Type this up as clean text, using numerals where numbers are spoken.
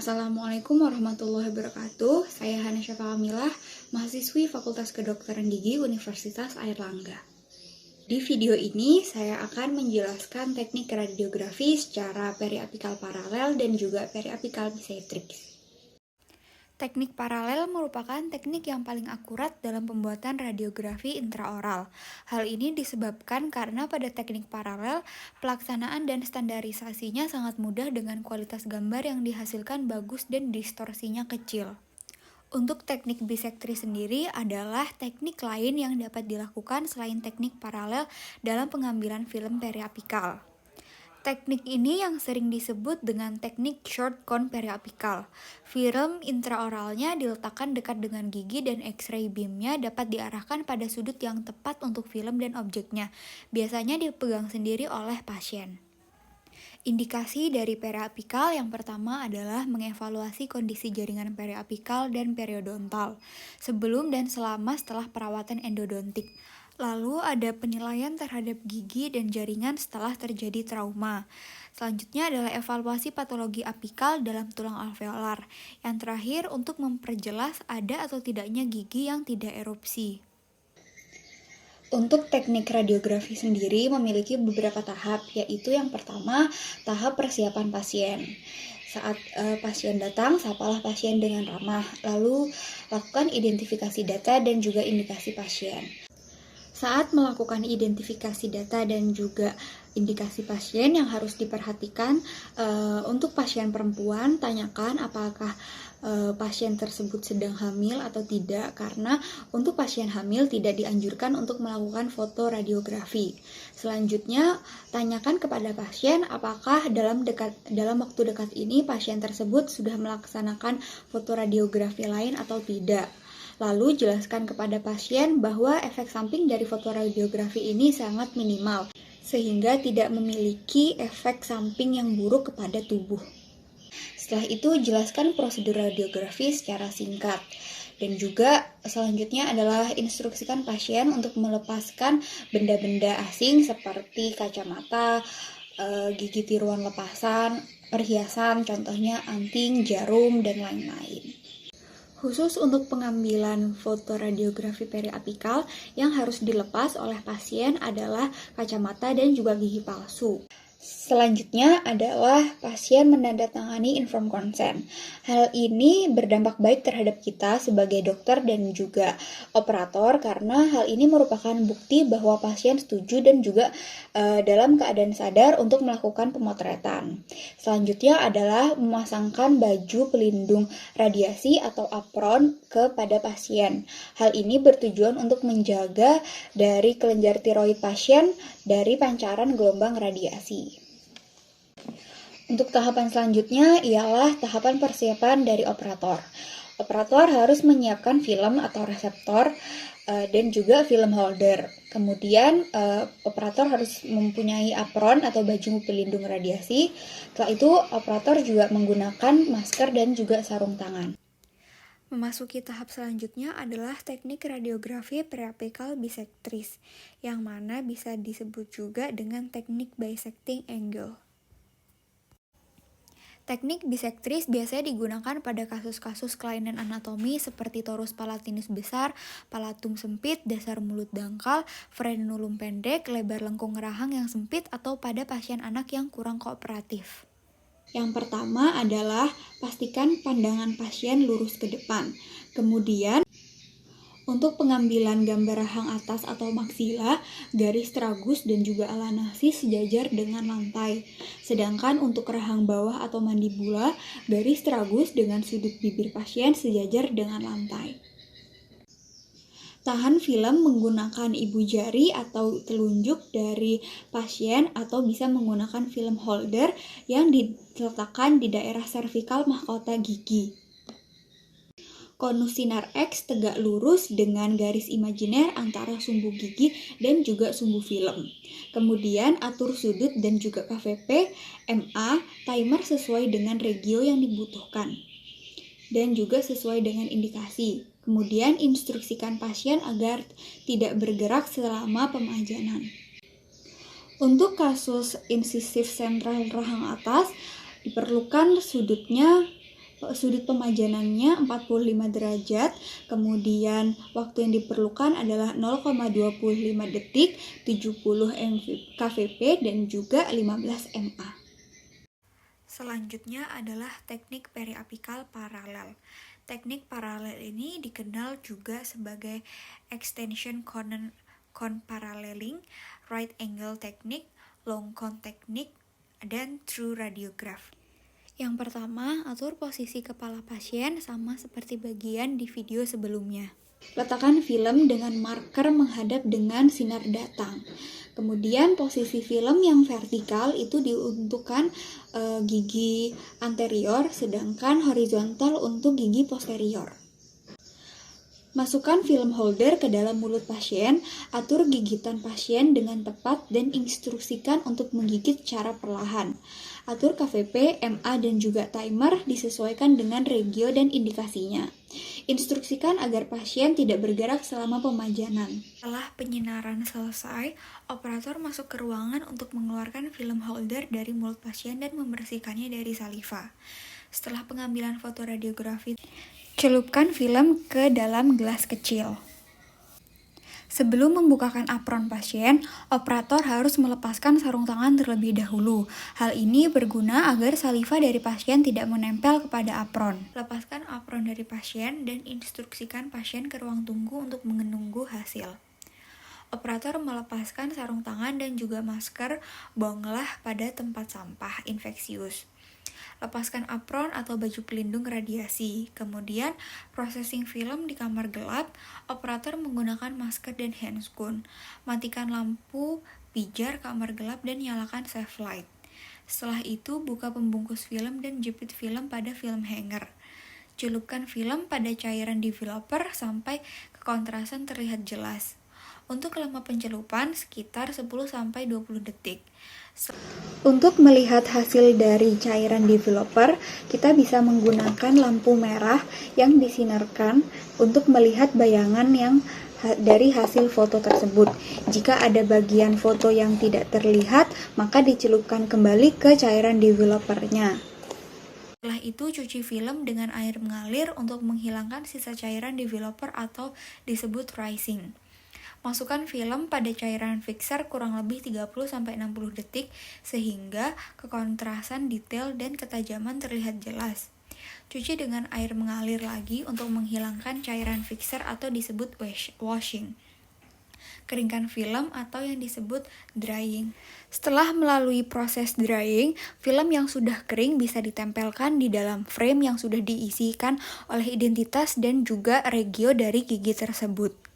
Assalamualaikum warahmatullahi wabarakatuh. Saya Hana Syafa Kamilah, mahasiswi Fakultas Kedokteran Gigi Universitas Airlangga. Di video ini saya akan menjelaskan teknik radiografi secara periapikal paralel dan juga periapikal bisectrics. Teknik paralel merupakan teknik yang paling akurat dalam pembuatan radiografi intraoral. Hal ini disebabkan karena pada teknik paralel, pelaksanaan dan standarisasinya sangat mudah dengan kualitas gambar yang dihasilkan bagus dan distorsinya kecil. Untuk teknik bisektris sendiri adalah teknik lain yang dapat dilakukan selain teknik paralel dalam pengambilan film periapikal. Teknik ini yang sering disebut dengan teknik short cone periapikal. Film intraoralnya diletakkan dekat dengan gigi dan X-ray beamnya dapat diarahkan pada sudut yang tepat untuk film dan objeknya. Biasanya dipegang sendiri oleh pasien. Indikasi dari periapikal yang pertama adalah mengevaluasi kondisi jaringan periapikal dan periodontal sebelum dan setelah perawatan endodontik. Lalu ada penilaian terhadap gigi dan jaringan setelah terjadi trauma. Selanjutnya adalah evaluasi patologi apikal dalam tulang alveolar. Yang terakhir untuk memperjelas ada atau tidaknya gigi yang tidak erupsi. Untuk teknik radiografi sendiri memiliki beberapa tahap, yaitu yang pertama, tahap persiapan pasien. Saat pasien datang, sapalah pasien dengan ramah, lalu lakukan identifikasi data dan juga indikasi pasien. Saat melakukan identifikasi data dan juga indikasi pasien yang harus diperhatikan, untuk pasien perempuan, tanyakan apakah pasien tersebut sedang hamil atau tidak, karena untuk pasien hamil tidak dianjurkan untuk melakukan foto radiografi. Selanjutnya, tanyakan kepada pasien apakah dalam waktu dekat ini pasien tersebut sudah melaksanakan foto radiografi lain atau tidak. Lalu jelaskan kepada pasien bahwa efek samping dari fotoradiografi ini sangat minimal, sehingga tidak memiliki efek samping yang buruk kepada tubuh. Setelah itu jelaskan prosedur radiografi secara singkat. Dan juga selanjutnya adalah instruksikan pasien untuk melepaskan benda-benda asing seperti kacamata, gigi tiruan lepasan, perhiasan, contohnya anting, jarum, dan lain-lain. Khusus untuk pengambilan foto radiografi periapikal yang harus dilepas oleh pasien adalah kacamata dan juga gigi palsu. Selanjutnya adalah pasien menandatangani informed consent. Hal ini berdampak baik terhadap kita sebagai dokter dan juga operator karena hal ini merupakan bukti bahwa pasien setuju dan juga dalam keadaan sadar untuk melakukan pemotretan. Selanjutnya adalah memasangkan baju pelindung radiasi atau apron kepada pasien. Hal ini bertujuan untuk menjaga dari kelenjar tiroid pasien dari pancaran gelombang radiasi. Untuk tahapan selanjutnya ialah tahapan persiapan dari operator. Operator harus menyiapkan film atau reseptor dan juga film holder. Kemudian operator harus mempunyai apron atau baju pelindung radiasi. Setelah itu operator juga menggunakan masker dan juga sarung tangan. Memasuki tahap selanjutnya adalah teknik radiografi periapikal bisektris, yang mana bisa disebut juga dengan teknik bisecting angle. Teknik bisektris biasanya digunakan pada kasus-kasus kelainan anatomi seperti torus palatinus besar, palatum sempit, dasar mulut dangkal, frenulum pendek, lebar lengkung rahang yang sempit, atau pada pasien anak yang kurang kooperatif. Yang pertama adalah pastikan pandangan pasien lurus ke depan. Kemudian, untuk pengambilan gambar rahang atas atau maksila, garis tragus dan juga alanasis sejajar dengan lantai. Sedangkan untuk rahang bawah atau mandibula, garis tragus dengan sudut bibir pasien sejajar dengan lantai. Tahan film menggunakan ibu jari atau telunjuk dari pasien atau bisa menggunakan film holder yang diletakkan di daerah servikal mahkota gigi. Konus sinar X tegak lurus dengan garis imajiner antara sumbu gigi dan juga sumbu film. Kemudian atur sudut dan juga KVP, MA, timer sesuai dengan regio yang dibutuhkan. Dan juga sesuai dengan indikasi. Kemudian instruksikan pasien agar tidak bergerak selama pemajanan. Untuk kasus insisif sentral rahang atas, diperlukan sudutnya Sudut pemajanannya 45 derajat, kemudian waktu yang diperlukan adalah 0,25 detik, 70 kVp, dan juga 15 mA. Selanjutnya adalah teknik periapikal paralel. Teknik paralel ini dikenal juga sebagai extension cone paralleling, right angle technique, long cone technique, dan true radiograph. Yang pertama, atur posisi kepala pasien sama seperti bagian di video sebelumnya. Letakkan film dengan marker menghadap dengan sinar datang. Kemudian posisi film yang vertikal itu diuntukkan gigi anterior, sedangkan horizontal untuk gigi posterior. Masukkan film holder ke dalam mulut pasien, atur gigitan pasien dengan tepat dan instruksikan untuk menggigit secara perlahan. Atur KVP, MA, dan juga timer disesuaikan dengan regio dan indikasinya. Instruksikan agar pasien tidak bergerak selama pemajanan. Setelah penyinaran selesai, operator masuk ke ruangan untuk mengeluarkan film holder dari mulut pasien dan membersihkannya dari saliva. Setelah pengambilan foto radiografi, celupkan film ke dalam gelas kecil. Sebelum membukakan apron pasien, operator harus melepaskan sarung tangan terlebih dahulu. Hal ini berguna agar saliva dari pasien tidak menempel kepada apron. Lepaskan apron dari pasien dan instruksikan pasien ke ruang tunggu untuk menunggu hasil. Operator melepaskan sarung tangan dan juga masker, buanglah pada tempat sampah infeksius. Lepaskan apron atau baju pelindung radiasi. Kemudian, processing film di kamar gelap, operator menggunakan masker dan handscoon. Matikan lampu pijar kamar gelap dan nyalakan safe light. Setelah itu, buka pembungkus film dan jepit film pada film hanger. Celupkan film pada cairan developer sampai kekontrasan terlihat jelas. Untuk lama pencelupan sekitar 10-20 detik. Untuk melihat hasil dari cairan developer, kita bisa menggunakan lampu merah yang disinarkan untuk melihat bayangan yang dari hasil foto tersebut. Jika ada bagian foto yang tidak terlihat, maka dicelupkan kembali ke cairan developernya. Setelah itu, cuci film dengan air mengalir untuk menghilangkan sisa cairan developer atau disebut rising. Masukkan film pada cairan fixer kurang lebih 30-60 detik sehingga kekontrasan detail dan ketajaman terlihat jelas. Cuci dengan air mengalir lagi untuk menghilangkan cairan fixer atau disebut washing. Keringkan film atau yang disebut drying. Setelah melalui proses drying, film yang sudah kering bisa ditempelkan di dalam frame yang sudah diisikan oleh identitas dan juga regio dari gigi tersebut.